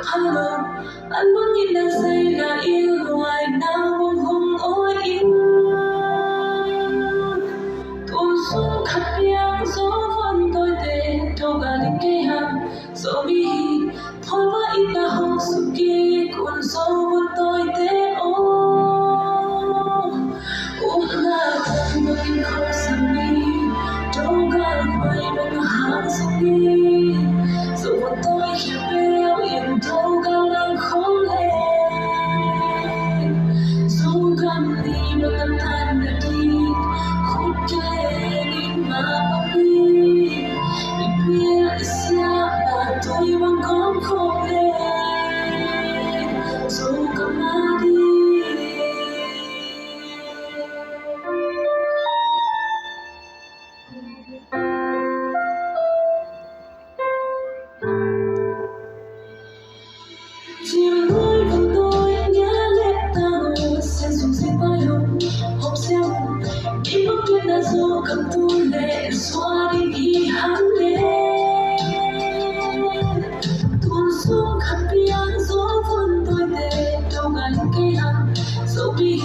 khuado anh muốn nhìn đang say là yêu hoài nào bông hồng ôi in tuôn xuống khắp yang gió vẫn tôi tê đâu cả những cây hàng dẫu bi thôi với ít ta hồng sự kia cuốn sâu vẫn tôi tê ô là không mình không sang đi đâu cả quay bằng hàng sang đi dẫu vẫn tôi hiểu béo yên đâu cả đang không lên Zogam Aa Ding bằng tan đã đi khúc lên mà pawi biết sao là tôi vẫn còn không lên Zogam Aa Ding chìm đuối cùng tôi nhớ lệ ta ngồi sen xuống dưới vai hồng xeo đi bước tuyết đã dỗ cầm tôi lệ xóa đi khi hắn lên tuôn xuống khắp biên gió vun tôi tê đâu cả những cây hàng dẫu bi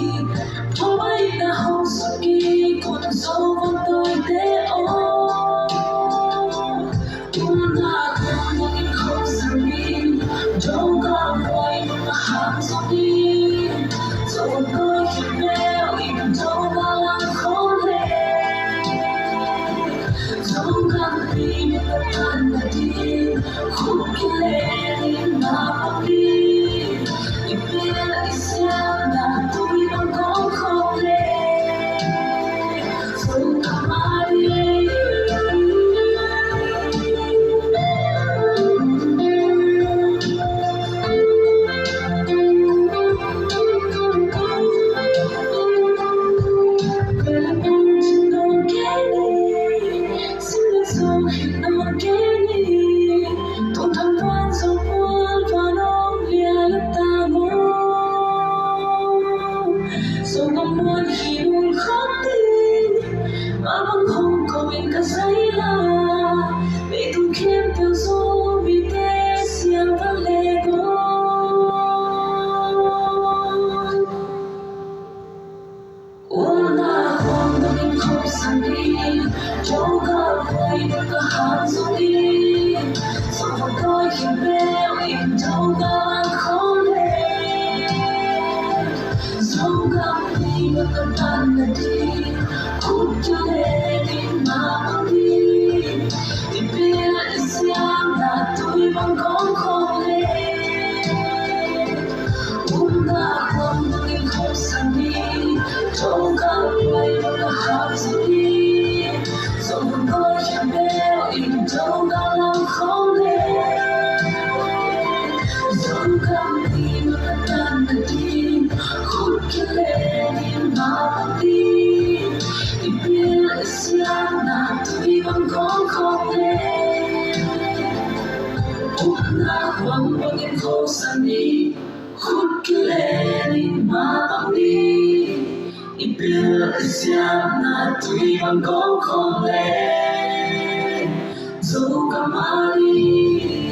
thôi bay ta hồng suốt kỳ cuốn sâu vun tôi tê ô là không muốn không sang đi đâu cả quay mà hàng gió đi dẫu tôi khi béo im đâu cả lặng không lên Zogam Aa Ding tan đã đi khúc lên mà pawi biết sao là tôi vẫn còn không lên Zogam Aa Ding Dẫu mong muốn khi buồn khóc tin mà vẫn không có mình cả giấy là bị tung kiếm theo gió vì thế xiềng vẫn lệ ngôn là không mà mình không sang đi đâu cả quay được cả hàng gió đi dẫu vẫn tôi khi béo im đâu cả không lên Zogam Aa Ding tan đã đi khúc lên mà pawi biết sao là tôi vẫn còn không lên là không mình không sang đi đâu cả quay được cả hàng gió đi dẫu vẫn tôi khi béo im đâu cả lặng không lên Zogam Aa Ding tan đã đi khúc lên mà pawi biết sao là tôi vẫn còn không lên là không mình không sang đi khúc lên mà pawi biết sao là tôi vẫn còn không lên Zogam Aa Ding